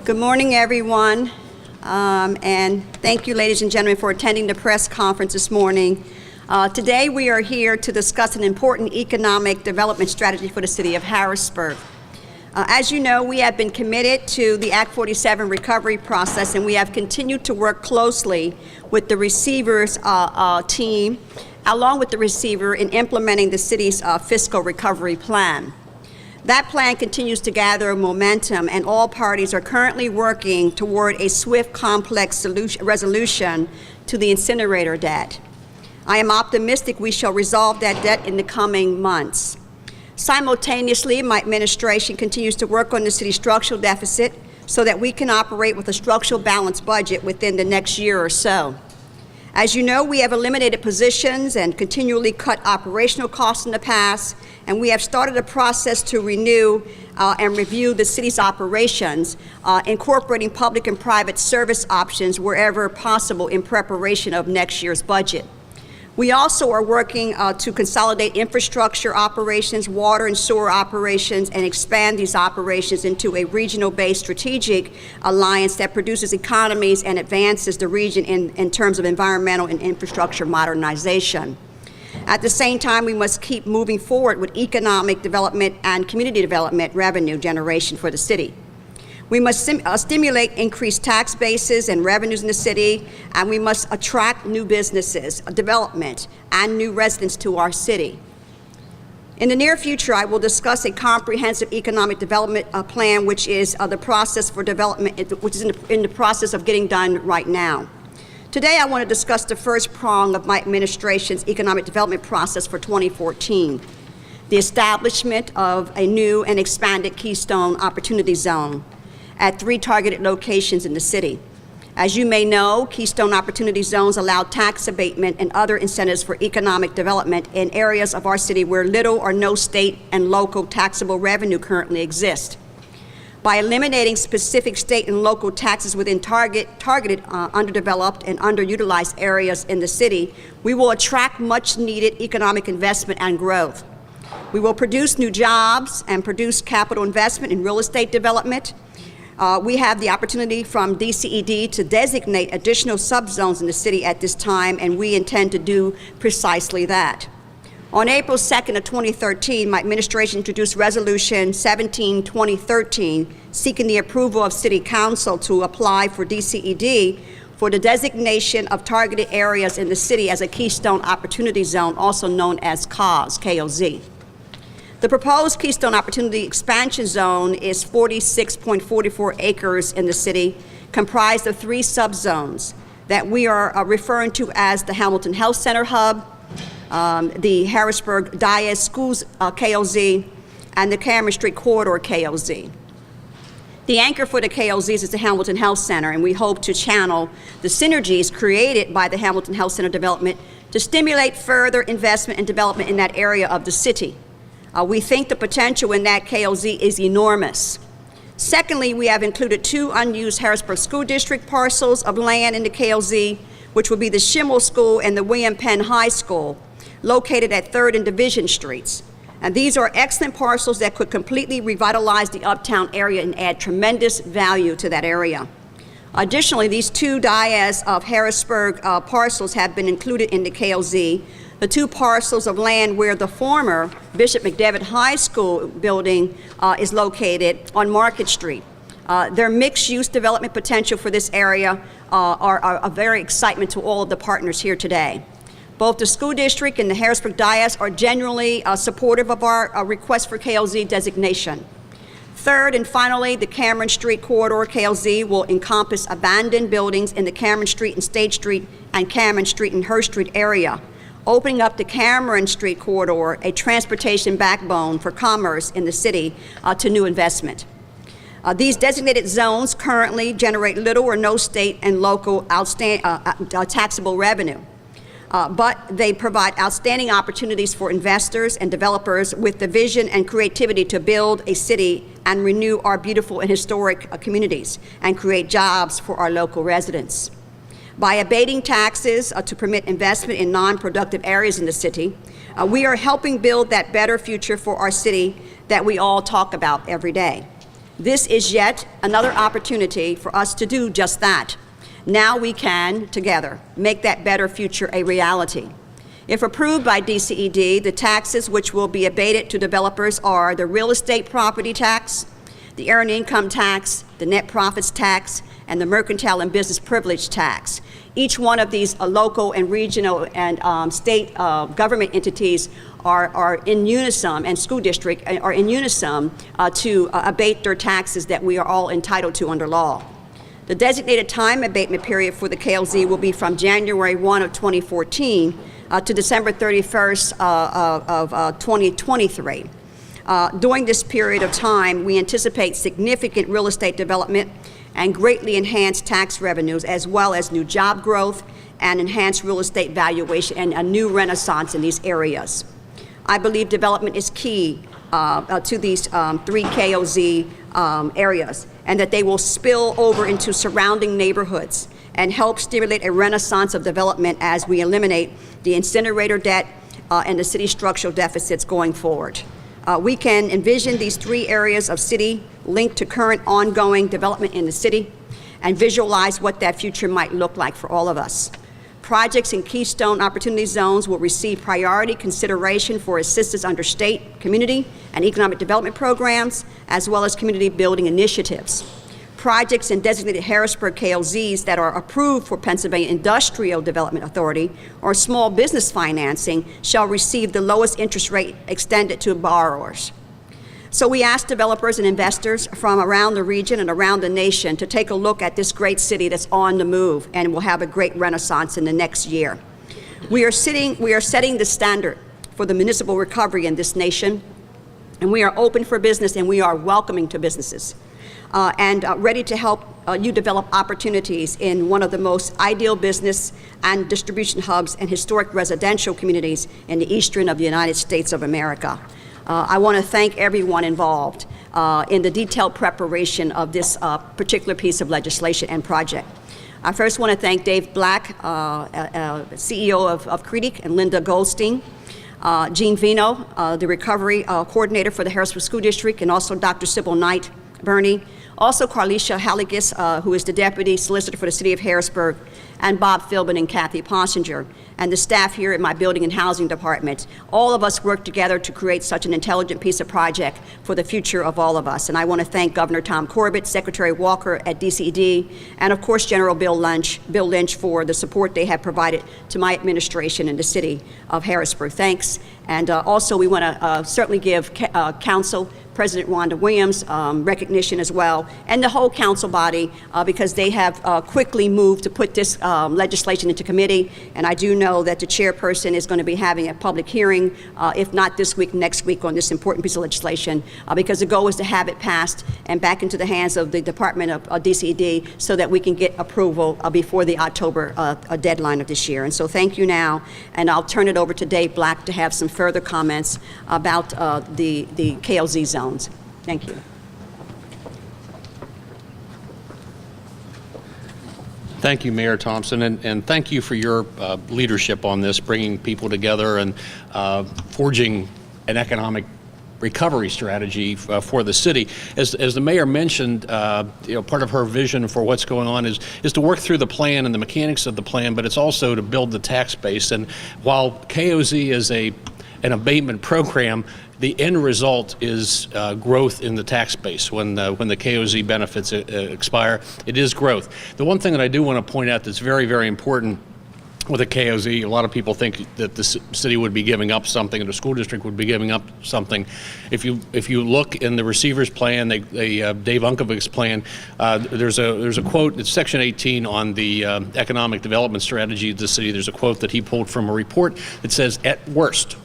Good morning, everyone, and thank you, ladies and gentlemen, for attending the press conference this morning. Today, we are here to discuss an important economic development strategy for the city of Harrisburg. As you know, we have been committed to the Act 47 recovery process, and we have continued to work closely with the receiver's team, along with the receiver, in implementing the city's fiscal recovery plan. That plan continues to gather momentum, and all parties are currently working toward a swift, complex resolution to the incinerator debt. I am optimistic we shall resolve that debt in the coming months. Simultaneously, my administration continues to work on the city's structural deficit so that we can operate with a structural balanced budget within the next year or so. As you know, we have eliminated positions and continually cut operational costs in the past, and we have started a process to renew and review the city's operations, incorporating public and private service options wherever possible in preparation of next year's budget. We also are working to consolidate infrastructure operations, water and sewer operations, and expand these operations into a regional-based strategic alliance that produces economies and advances the region in terms of environmental and infrastructure modernization. At the same time, we must keep moving forward with economic development and community development revenue generation for the city. We must stimulate increased tax bases and revenues in the city, and we must attract new businesses, development, and new residents to our city. In the near future, I will discuss a comprehensive economic development plan, which is the process for development, which is in the process of getting done right now. Today, I want to discuss the first prong of my administration's economic development process for 2014, the establishment of a new and expanded Keystone Opportunity Zone at 3 targeted locations in the city. As you may know, Keystone Opportunity Zones allow tax abatement and other incentives for economic development in areas of our city where little or no state and local taxable revenue currently exists. By eliminating specific state and local taxes within targeted underdeveloped and underutilized areas in the city, we will attract much-needed economic investment and growth. We will produce new jobs and produce capital investment in real estate development. We have the opportunity from DCED to designate additional subzones in the city at this time, and we intend to do precisely that. On April 2nd of 2013, my administration introduced Resolution 17-2013, seeking the approval of City Council to apply for DCED for the designation of targeted areas in the city as a Keystone Opportunity Zone, also known as KOZ, K-O-Z. The proposed Keystone Opportunity Expansion Zone is 46.44 acres in the city, comprised of 3 subzones that we are referring to as the Hamilton Health Center Hub, the Harrisburg Diaz Schools KOZ, and the Cameron Street Corridor KOZ. The anchor for the KOZs is the Hamilton Health Center, and we hope to channel the synergies created by the Hamilton Health Center development to stimulate further investment and development in that area of the city. We think the potential in that KOZ is enormous. Secondly, we have included 2 unused Harrisburg School District parcels of land in the KOZ, which will be the Schimmel School and the William Penn High School, located at 3rd and Division Streets. And these are excellent parcels that could completely revitalize the uptown area and add tremendous value to that area. Additionally, these 2 Diaz of Harrisburg parcels have been included in the KOZ, the 2 parcels of land where the former Bishop McDevitt High School building is located on Market Street. Their mixed-use development potential for this area are a very excitement to all of the partners here today. Both the school district and the Harrisburg Diaz are genuinely supportive of our request for KOZ designation. Third and finally, the Cameron Street Corridor KOZ will encompass abandoned buildings in the Cameron Street and State Street and Cameron Street and Hurst Street area, opening up the Cameron Street Corridor, a transportation backbone for commerce in the city, to new investment. These designated zones currently generate little or no state and local taxable revenue. But they provide outstanding opportunities for investors and developers with the vision and creativity to build a city and renew our beautiful and historic communities and create jobs for our local residents. By abating taxes to permit investment in non-productive areas in the city, we are helping build that better future for our city that we all talk about every day. This is yet another opportunity for us to do just that. Now we can, together, make that better future a reality. If approved by DCED, the taxes which will be abated to developers are the real estate property tax, the earned income tax, the net profits tax, and the mercantile and business privilege tax. Each one of these local and regional and state government entities are in unison, and school district are in unison to abate their taxes that we are all entitled to under law. The designated time abatement period for the KOZ will be from January 1 of 2014 to December 31st of 2023. During this period of time, we anticipate significant real estate development and greatly enhanced tax revenues, as well as new job growth and enhanced real estate valuation and a new renaissance in these areas. I believe development is key to these three KOZ areas, and that they will spill over into surrounding neighborhoods and help stimulate a renaissance of development as we eliminate the incinerator debt and the city structural deficits going forward. We can envision these three areas of city linked to current ongoing development in the city and visualize what that future might look like for all of us. Projects in Keystone Opportunity Zones will receive priority consideration for assistance under state, community, and economic development programs, as well as community building initiatives. Projects in designated Harrisburg KOZs that are approved for Pennsylvania Industrial Development Authority or small business financing shall receive the lowest interest rate extended to borrowers. So we ask developers and investors from around the region and around the nation to take a look at this great city that's on the move and will have a great renaissance in the next year. We are setting the standard for the municipal recovery in this nation, and we are open for business and we are welcoming to businesses. And ready to help you develop opportunities in one of the most ideal business and distribution hubs and historic residential communities in the eastern of the United States of America. I want to thank everyone involved in the detailed preparation of this particular piece of legislation and project. I first want to thank Dave Black, CEO of CREDIC, and Linda Goldstein, Jean Vino, the recovery coordinator for the Harrisburg School District, and also Dr. Sybil Knight Burney, also Carlisha Halligis, who is the Deputy Solicitor for the City of Harrisburg, and Bob Philbin and Kathy Possinger, and the staff here at my Building and Housing Department. All of us worked together to create such an intelligent piece of project for the future of all of us. And I want to thank Governor Tom Corbett, Secretary Walker at DCED, and of course General Bill Lynch for the support they have provided to my administration in the city of Harrisburg. Thanks. And also we want to certainly give Council President Wanda Williams recognition as well, and the whole council body, because they have quickly moved to put this legislation into committee. And I do know that the chairperson is going to be having a public hearing, if not this week, next week, on this important piece of legislation, because the goal is to have it passed and back into the hands of the Department of DCED so that we can get approval before the October deadline of this year. And so thank you now, and I'll turn it over to Dave Black to have some further comments about the KOZ zones. Thank you. Thank you, Mayor Thompson, and thank you for your leadership on this, bringing people together and forging an economic recovery strategy for the city. As the mayor mentioned, part of her vision for what's going on is to work through the plan and the mechanics of the plan, but it's also to build the tax base. And while KOZ is an abatement program, the end result is growth in the tax base. When the KOZ benefits expire, it is growth. The one thing that I do want to point out that's very, very important with a KOZ, a lot of people think that the city would be giving up something, or the school district would be giving up something. If you look in the receiver's plan, Dave Unkovic's plan, there's a quote. It's section 18 on the economic development strategy of the city. There's a quote that he pulled from a report that says, at worst,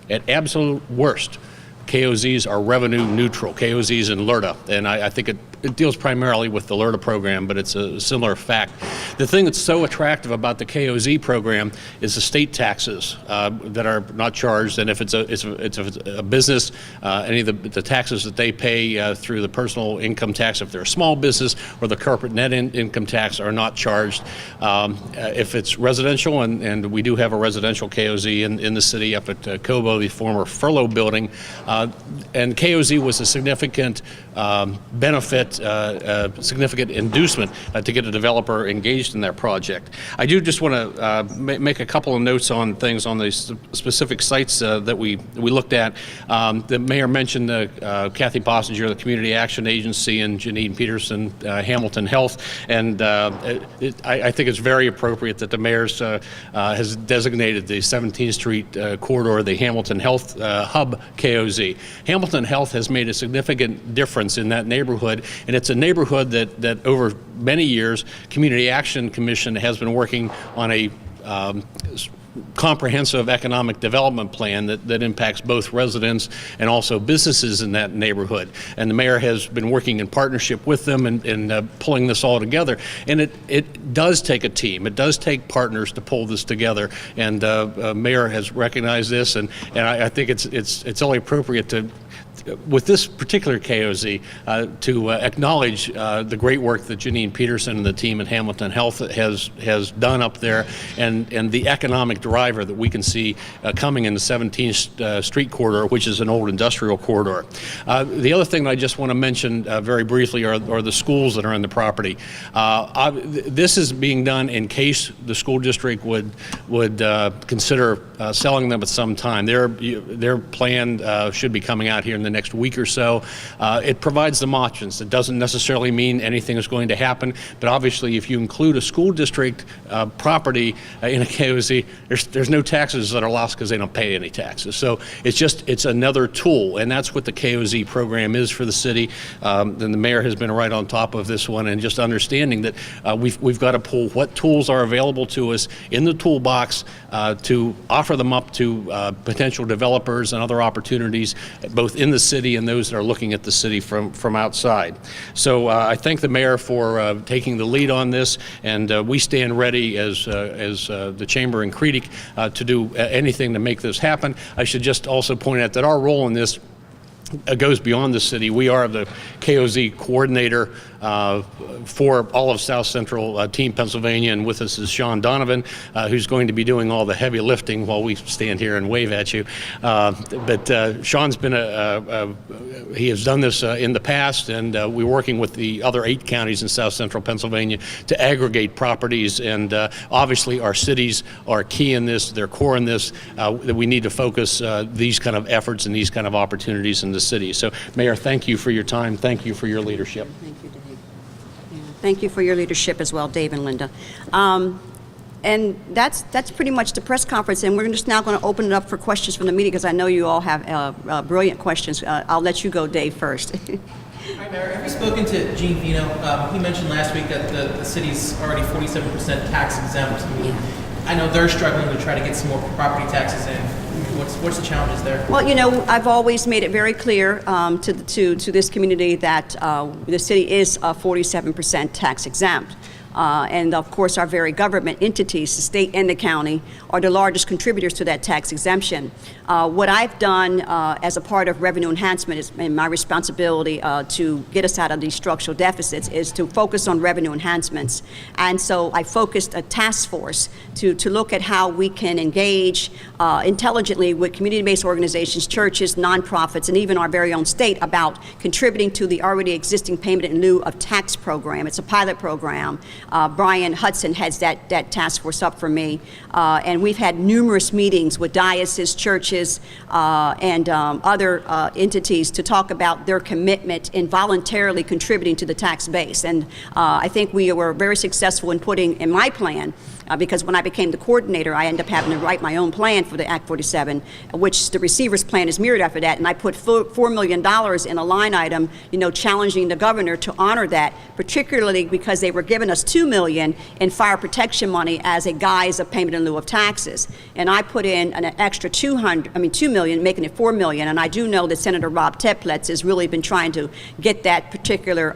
at absolute worst, KOZs are revenue neutral, KOZs and LRTA, and I think it deals primarily with the LRTA program, but it's a similar fact. The thing that's so attractive about the KOZ program is the state taxes that are not charged, and if it's a business, any of the taxes that they pay through the personal income tax, if they're a small business, or the corporate net income tax, are not charged. If it's residential, and we do have a residential KOZ in the city up at Cobo, the former furlough building, and KOZ was a significant benefit, significant inducement to get a developer engaged in that project. I do just want to make a couple of notes on things on the specific sites that we looked at. The mayor mentioned Kathy Bossinger, the Community Action Agency, and Janine Peterson, Hamilton Health, and I think it's very appropriate that the mayor's has designated the 17th Street corridor the Hamilton Health Hub KOZ. Hamilton Health has made a significant difference in that neighborhood, and it's a neighborhood that over many years, Community Action Commission has been working on a comprehensive economic development plan that impacts both residents and also businesses in that neighborhood. And the mayor has been working in partnership with them and pulling this all together. And it does take a team. It does take partners to pull this together. And mayor has recognized this, and I think it's only appropriate to, with this particular KOZ, to acknowledge the great work that Janine Peterson and the team at Hamilton Health has done up there, and the economic driver that we can see coming in the 17th Street corridor, which is an old industrial corridor. The other thing that I just want to mention very briefly are the schools that are on the property. This is being done in case the school district would consider selling them at some time. Their plan should be coming out here in the next week or so. It provides them options. It doesn't necessarily mean anything is going to happen, but obviously if you include a school district property in a KOZ, there's no taxes that are lost because they don't pay any taxes. So it's another tool, and that's what the KOZ program is for the city. And the mayor has been right on top of this one, and just understanding that we've got to pull what tools are available to us in the toolbox to offer them up to potential developers and other opportunities, both in the city and those that are looking at the city from outside. So I thank the mayor for taking the lead on this, and we stand ready as the chamber in Creedic to do anything to make this happen. I should just also point out that our role in this goes beyond the city. We are the KOZ coordinator for all of South Central Team Pennsylvania, and with us is Sean Donovan, who's going to be doing all the heavy lifting while we stand here and wave at you. But Sean's been he has done this in the past, and we're working with the other 8 counties in South Central Pennsylvania to aggregate properties, and obviously our cities are key in this, they're core in this, that we need to focus these kind of efforts and these kind of opportunities in the city. So Mayor, thank you for your time, thank you for your leadership. Thank you, Dave. Yeah. Thank you for your leadership as well, Dave and Linda. And that's pretty much the press conference, and we're just now going to open it up for questions from the media, because I know you all have brilliant questions. I'll let you go, Dave, first. Hi, Mayor. Have you spoken to Gene Vino? He mentioned last week that the city's already 47% tax exempt. I know they're struggling to try to get some more property taxes in. What's the challenges there? Well, you know, I've always made it very clear to this community that the city is 47% tax exempt. And of course, our very government entities, the state and the county, are the largest contributors to that tax exemption. What I've done as a part of revenue enhancement is, and my responsibility to get us out of these structural deficits, is to focus on revenue enhancements. And so I focused a task force to look at how we can engage intelligently with community-based organizations, churches, nonprofits, and even our very own state about contributing to the already existing payment in lieu of tax program. It's a pilot program. Brian Hudson heads that task force up for me, and we've had numerous meetings with dioceses, churches, and other entities to talk about their commitment in voluntarily contributing to the tax base. And I think we were very successful in putting in my plan, because when I became the coordinator, I ended up having to write my own plan for the Act 47, which the receiver's plan is mirrored after that. And I put $4 million in a line item, you know, challenging the governor to honor that, particularly because they were giving us $2 million in fire protection money as a guise of payment in lieu of taxes. And I put in an extra $2 million, making it $4 million. And I do know that Senator Rob Teplitz has really been trying to get that particular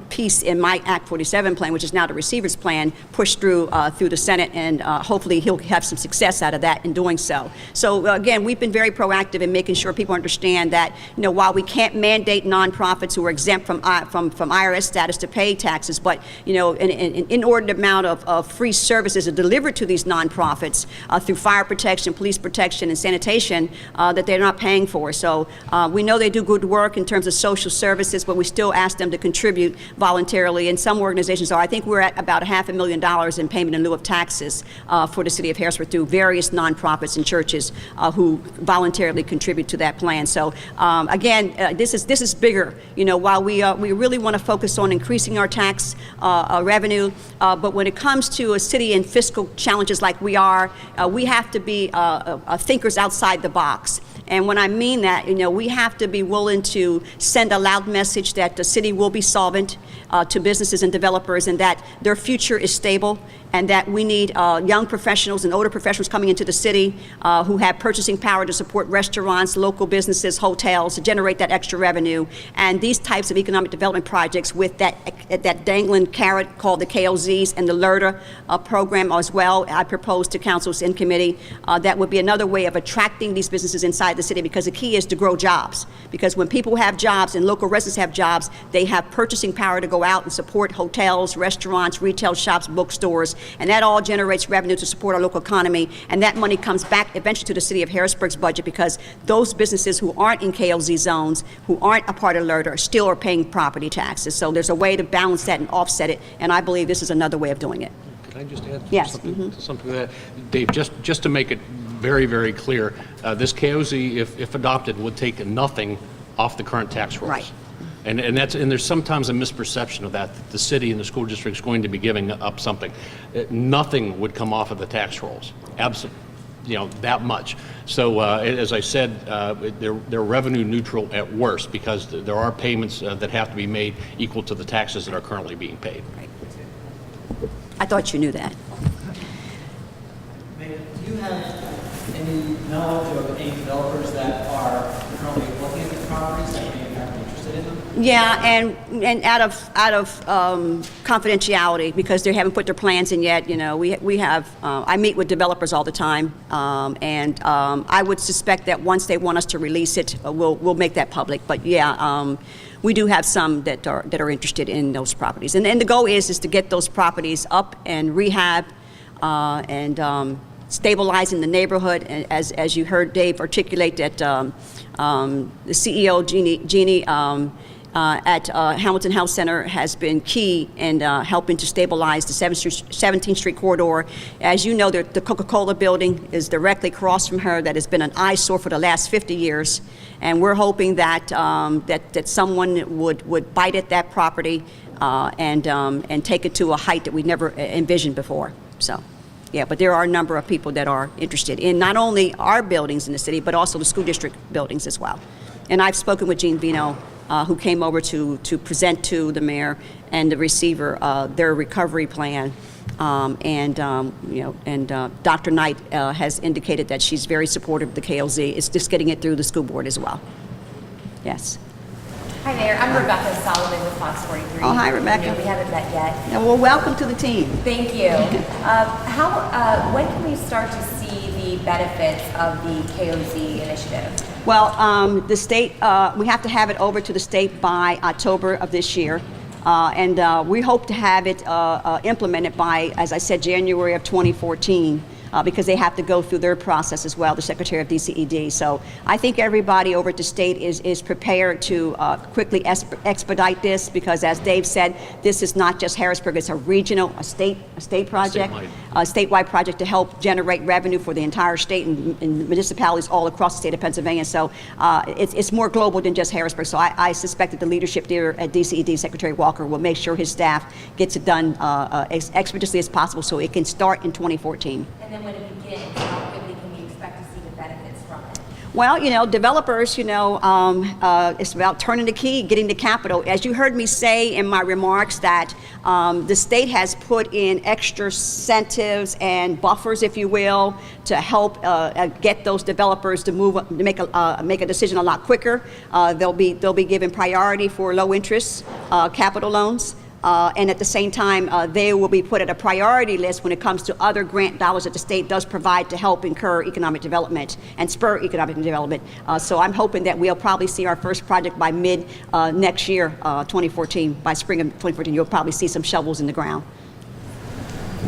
piece in my Act 47 plan, which is now the receiver's plan, pushed through the Senate, and hopefully he'll have some success out of that in doing so. So again, we've been very proactive in making sure people understand that, you know, while we can't mandate nonprofits who are exempt from IRS status to pay taxes, but, you know, an inordinate amount of free services are delivered to these nonprofits through fire protection, police protection, and sanitation that they're not paying for. So we know they do good work in terms of social services, but we still ask them to contribute voluntarily. And some organizations are. I think we're at about $500,000 in payment in lieu of taxes for the city of Harrisburg through various nonprofits and churches who voluntarily contribute to that plan. So again, this is bigger. You know, while we really want to focus on increasing our tax revenue, but when it comes to a city and fiscal challenges like we are, we have to be thinkers outside the box. And when I mean that, you know, we have to be willing to send a loud message that the city will be solvent to businesses and developers, and that their future is stable, and that we need young professionals and older professionals coming into the city who have purchasing power to support restaurants, local businesses, hotels, to generate that extra revenue. And these types of economic development projects with that dangling carrot called the KOZs and the LERTA program as well, I propose to councils in committee, that would be another way of attracting these businesses inside the city, because the key is to grow jobs. Because when people have jobs and local residents have jobs, they have purchasing power to go out and support hotels, restaurants, retail shops, bookstores, and that all generates revenue to support our local economy, and that money comes back eventually to the city of Harrisburg's budget, because those businesses who aren't in KOZ zones, who aren't a part of LERTA, still are paying property taxes. So there's a way to balance that and offset it, and I believe this is another way of doing it. Can I just add Yes. something to that? Dave, just to make it very, very clear, this KOZ, if adopted, would take nothing off the current tax rolls. Right. And there's sometimes a misperception of that the city and the school district is going to be giving up something. Nothing would come off of the tax rolls. Absolutely. You know, that much. So as I said, they're revenue neutral at worst, because there are payments that have to be made equal to the taxes that are currently being paid. Right. I thought you knew that. Mayor, do you have any knowledge of any developers that are currently looking at the properties that may have been interested in them? Yeah, and out of confidentiality, because they haven't put their plans in yet. You know, we have. I meet with developers all the time, and I would suspect that once they want us to release it, we'll make that public. But yeah. We do have some that are interested in those properties, and the goal is to get those properties up and rehab, and stabilizing the neighborhood. And as you heard Dave articulate, that the CEO Jeannie at Hamilton Health Center has been key in helping to stabilize the 17th Street corridor. As you know, the Coca-Cola building is directly across from her. That has been an eyesore for the last 50 years. And we're hoping that that someone would bite at that property and take it to a height that we never envisioned before. So, yeah, but there are a number of people that are interested in not only our buildings in the city, but also the school district buildings as well. And I've spoken with Gene Vino, who came over to present to the mayor and the receiver their recovery plan. Dr. Knight has indicated that she's very supportive of the KOZ. It's just getting it through the school board as well. Yes. Hi there, I'm Rebecca Solomon with Fox 43. Oh, hi, Rebecca. We haven't met yet. Well, welcome to the team. Thank you. When can we start to see the benefits of the KOZ initiative? Well, the state, we have to have it over to the state by October of this year. And we hope to have it implemented by, as I said, January of 2014, because they have to go through their process as well, the Secretary of DCED. So I think everybody over at the state is prepared to quickly expedite this, because as Dave said, this is not just Harrisburg, it's a regional, a state project, a statewide project to help generate revenue for the entire state and municipalities all across the state of Pennsylvania. So it's more global than just Harrisburg. So I suspect that the leadership there at DCED, Secretary Walker, will make sure his staff gets it done as expeditiously as possible so it can start in 2014. And then when it begins, how quickly can we expect to see the benefits from it? Well, you know, developers, it's about turning the key, getting the capital. As you heard me say in my remarks, that the state has put in extra incentives and buffers, if you will, to help get those developers to make a decision a lot quicker. They'll be given priority for low interest capital loans. And at the same time, they will be put at a priority list when it comes to other grant dollars that the state does provide to help incur economic development and spur economic development. So I'm hoping that we'll probably see our first project by mid next year, 2014. By spring of 2014, you'll probably see some shovels in the ground.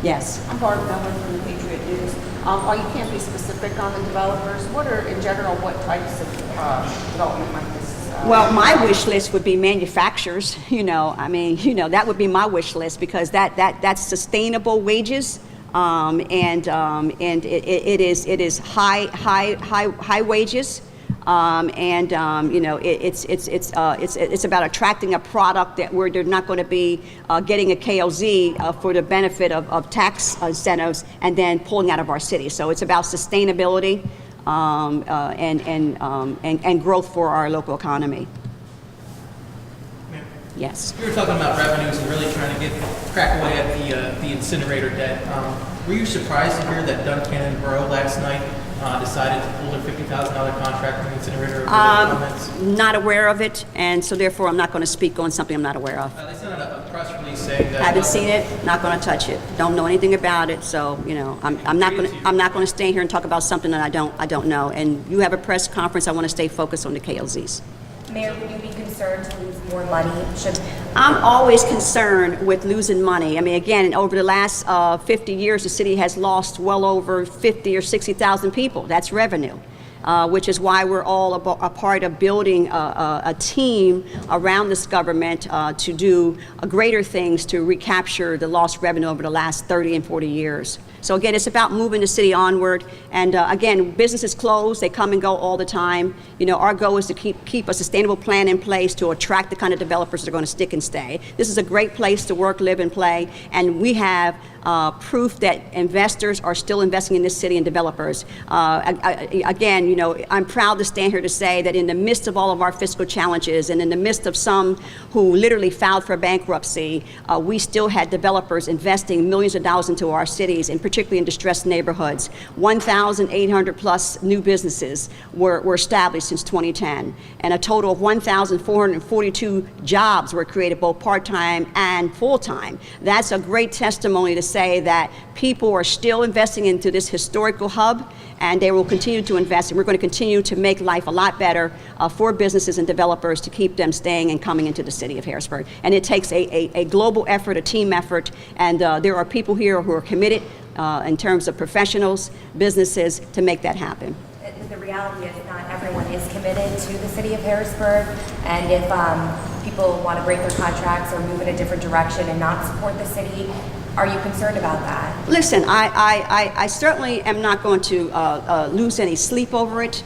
Yes. I'm Barb Miller from the Patriot News. While you can't be specific on the developers, what are, in general, what types of development might this? Well, my wish list would be manufacturers. I mean, that would be my wish list, because that's sustainable wages, and it is high wages. It's about attracting a product that where they're not going to be getting a KOZ for the benefit of tax incentives and then pulling out of our city. So it's about sustainability and growth for our local economy. Yes. You were talking about revenues and really trying to crack away at the incinerator debt. Were you surprised to hear that Duncannon Borough last night decided to pull their $50,000 contract from the incinerator? Not aware of it, and so therefore I'm not going to speak on something I'm not aware of. They sent out a press release saying that. Haven't seen it, not going to touch it. Don't know anything about it, so I'm not going to stay here and talk about something that I don't know. And you have a press conference. I want to stay focused on the KOZs. Mayor, would you be concerned to lose more money? I'm always concerned with losing money. I mean, again, over the last 50 years, the city has lost well over 50 or 60,000 people. That's revenue. Which is why we're all a part of building a team around this government to do greater things to recapture the lost revenue over the last 30 and 40 years. So again, it's about moving the city onward. And again, businesses close, they come and go all the time. Our goal is to keep a sustainable plan in place to attract the kind of developers that are going to stick and stay. This is a great place to work, live, and play. And we have proof that investors are still investing in this city and developers. Again, I'm proud to stand here to say that in the midst of all of our fiscal challenges and in the midst of some who literally filed for bankruptcy, we still had developers investing millions of dollars into our cities, and particularly in distressed neighborhoods. 1,800 plus new businesses were established since 2010, and a total of 1,442 jobs were created, both part-time and full-time. That's a great testimony to say that people are still investing into this historical hub, and they will continue to invest, and we're going to continue to make life a lot better for businesses and developers to keep them staying and coming into the city of Harrisburg. And it takes a global effort, a team effort, and there are people here who are committed in terms of professionals, businesses, to make that happen. The reality is not everyone is committed to the city of Harrisburg, and if people want to break their contracts or move in a different direction and not support the city, are you concerned about that? Listen, I certainly am not going to lose any sleep over it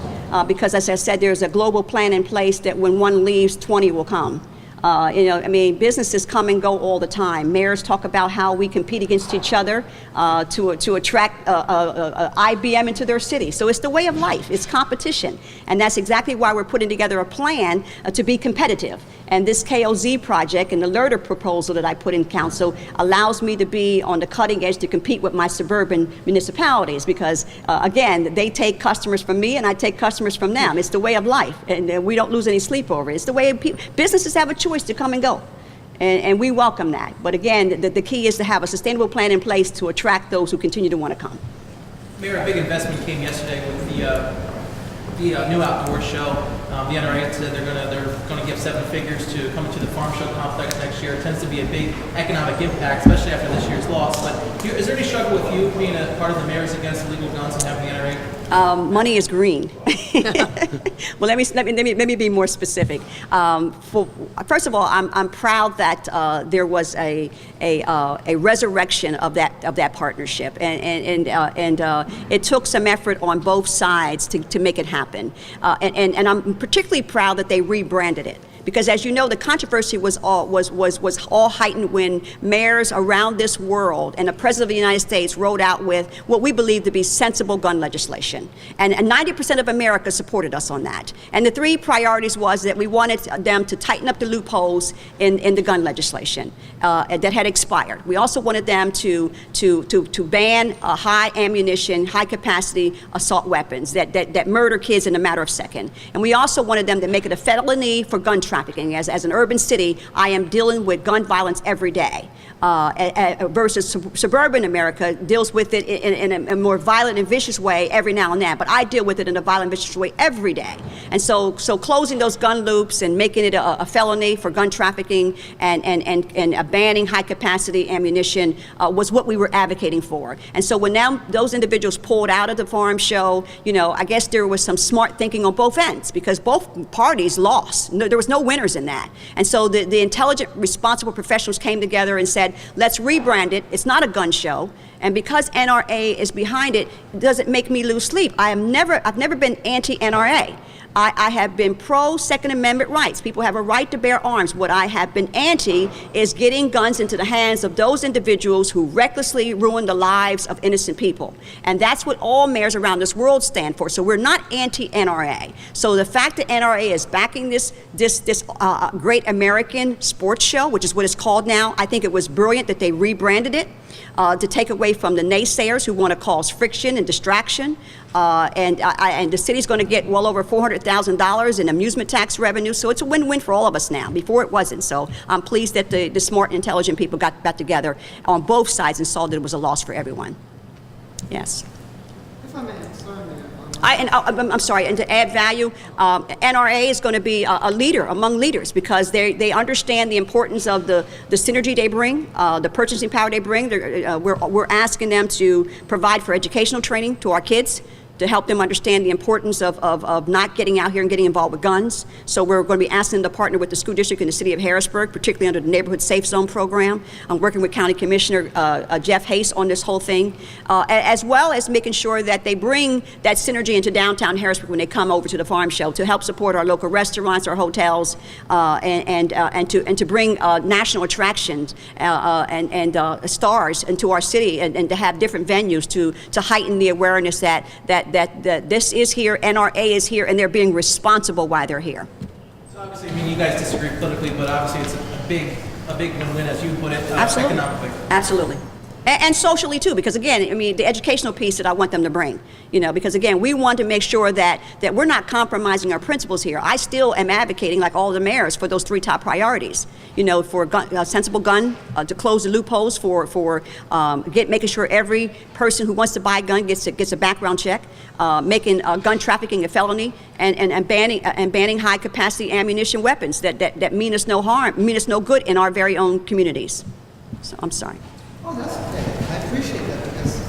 because, as I said, there's a global plan in place that when one leaves, 20 will come. Businesses come and go all the time. Mayors talk about how we compete against each other to attract IBM into their city. So it's the way of life. It's competition. And that's exactly why we're putting together a plan to be competitive. And this KOZ project and the LERTA proposal that I put in council allows me to be on the cutting edge to compete with my suburban municipalities because, again, they take customers from me and I take customers from them. It's the way of life, and we don't lose any sleep over it. It's the way businesses have a choice to come and go, and we welcome that. But again, the key is to have a sustainable plan in place to attract those who continue to want to come. Mayor, a big investment came yesterday with the new outdoor show. The NRA said they're going to give 7 figures to come to the farm show complex next year. It tends to be a big economic impact, especially after this year's loss. But is there any struggle with you being a part of the Mayors Against Illegal Guns and having the NRA? Money is green. Well, let me be more specific. First of all, I'm proud that there was a resurrection of that partnership, and it took some effort on both sides to make it happen. And I'm particularly proud that they rebranded it. Because as you know, the controversy was all heightened when mayors around this world and the President of the United States rode out with what we believe to be sensible gun legislation. And 90% of America supported us on that. And the 3 priorities was that we wanted them to tighten up the loopholes in the gun legislation that had expired. We also wanted them to ban high ammunition, high capacity assault weapons that murder kids in a matter of seconds. And we also wanted them to make it a felony for gun trafficking trafficking. As an urban city, I am dealing with gun violence every day. Versus suburban America deals with it in a more violent and vicious way every now and then. But I deal with it in a violent, vicious way every day. And so closing those gun loops and making it a felony for gun trafficking and banning high-capacity ammunition was what we were advocating for. And so when now those individuals pulled out of the farm show, I guess there was some smart thinking on both ends, because both parties lost. No, there was no winners in that. And so the intelligent, responsible professionals came together and said, let's rebrand it. It's not a gun show. And because NRA is behind it, doesn't make me lose sleep. I've never been anti-NRA. I have been pro-Second Amendment rights. People have a right to bear arms. What I have been anti is getting guns into the hands of those individuals who recklessly ruin the lives of innocent people. And that's what all mayors around this world stand for. So we're not anti-NRA. So the fact that NRA is backing this great American sports show, which is what it's called now, I think it was brilliant that they rebranded it. To take away from the naysayers who want to cause friction and distraction. And the city's going to get well over $400,000 in amusement tax revenue, so it's a win-win for all of us now. Before it wasn't, so I'm pleased that the smart and intelligent people got together on both sides and saw that it was a loss for everyone. Yes. If I may, sorry, Mayor. I'm sorry, and to add value, NRA is going to be a leader among leaders, because they understand the importance of the synergy they bring, the purchasing power they bring. We're asking them to provide for educational training to our kids, to help them understand the importance of not getting out here and getting involved with guns. So we're going to be asking them to partner with the school district in the city of Harrisburg, particularly under the Neighborhood Safe Zone program. I'm working with County Commissioner Jeff Hayes on this whole thing, as well as making sure that they bring that synergy into downtown Harrisburg when they come over to the farm show, to help support our local restaurants, our hotels, and to bring national attractions and stars into our city, and to have different venues to heighten the awareness that this is here, NRA is here, and they're being responsible while they're here. So obviously, you guys disagree politically, but obviously it's a big win-win, as you put it, Absolutely. economically. Absolutely. And socially too, because again, the educational piece that I want them to bring, because again, we want to make sure that we're not compromising our principles here. I still am advocating, like all the mayors, for those three top priorities, for sensible gun, to close the loopholes for making sure every person who wants to buy a gun gets a background check, making gun trafficking a felony, and banning high capacity ammunition weapons that mean us no harm, mean us no good in our very own communities. So I'm sorry. Oh, that's okay. I appreciate that, because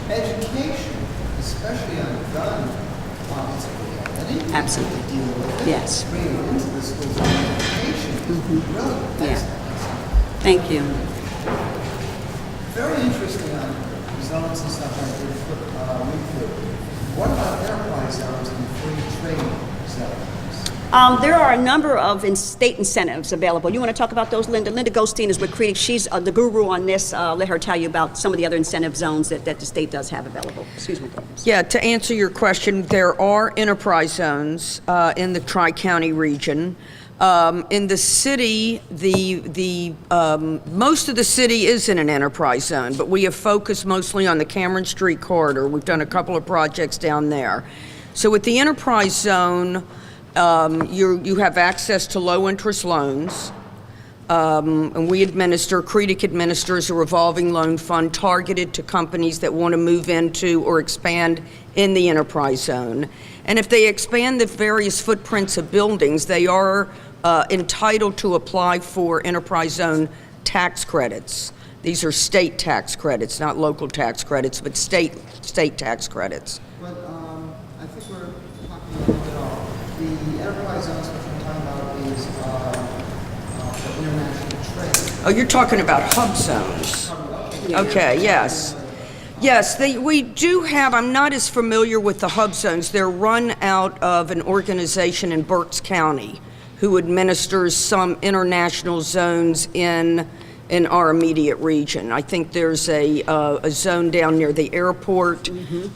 education, especially on gun, is a reality. Absolutely. To deal with it. Yes. Bringing it into the schools and education is brilliant. Yeah. Excellent. Thank you. Very interesting on zones and stuff like that. What about enterprise zones and free trade zones? There are a number of state incentives available. You want to talk about those, Linda? Linda Goldstein is with CREDIC. She's the guru on this. Let her tell you about some of the other incentive zones that the state does have available. Excuse me. Yeah, to answer your question, there are enterprise zones in the Tri-County region. In the city, most of the city is in an enterprise zone, but we have focused mostly on the Cameron Street corridor. We've done a couple of projects down there. So with the enterprise zone, you have access to low-interest loans, and CREDIC administers a revolving loan fund targeted to companies that want to move into or expand in the enterprise zone. And if they expand the various footprints of buildings, they are entitled to apply for enterprise zone tax credits. These are state tax credits, not local tax credits, but state tax credits. But I think we're talking a little bit off. The enterprise zones, which we're talking about, is for international trade. Oh, you're talking about hub zones. Okay, yes. Yes, we do have, I'm not as familiar with the hub zones. They're run out of an organization in Berks County who administers some international zones in our immediate region. I think there's a zone down near the airport,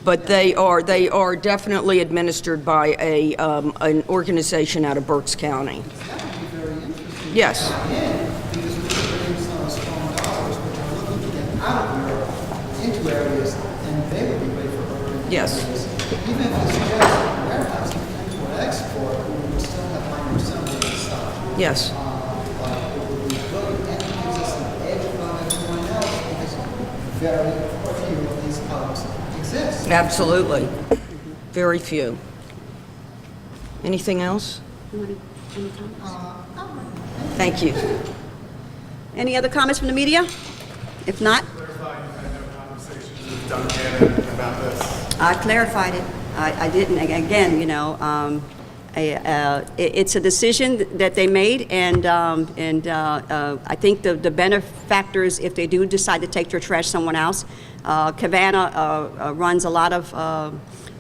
but they are definitely administered by an organization out of Berks County. That would be very interesting. Yes. Because we could bring some of those foreign dollars, which are looking to get out of Europe into areas, and they would be great for urban Yes. areas. Even if it's just warehousing, import, export, we would still have minor assembly and stuff. Yes. But it would be good and it gives us an edge from everyone else because very few of these hubs exist. Absolutely. Very few. Anything else? Thank you. Any other comments from the media? If not, I clarified it. I didn't. Again, it's a decision that they made, and I think the benefactors, if they do decide to take their trash somewhere else, Cavanna runs a lot of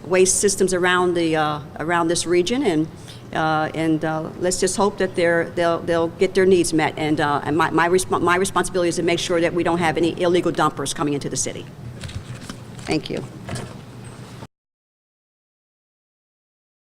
waste systems around this region, and let's just hope that they'll get their needs met. And my responsibility is to make sure that we don't have any illegal dumpers coming into the city. Thank you.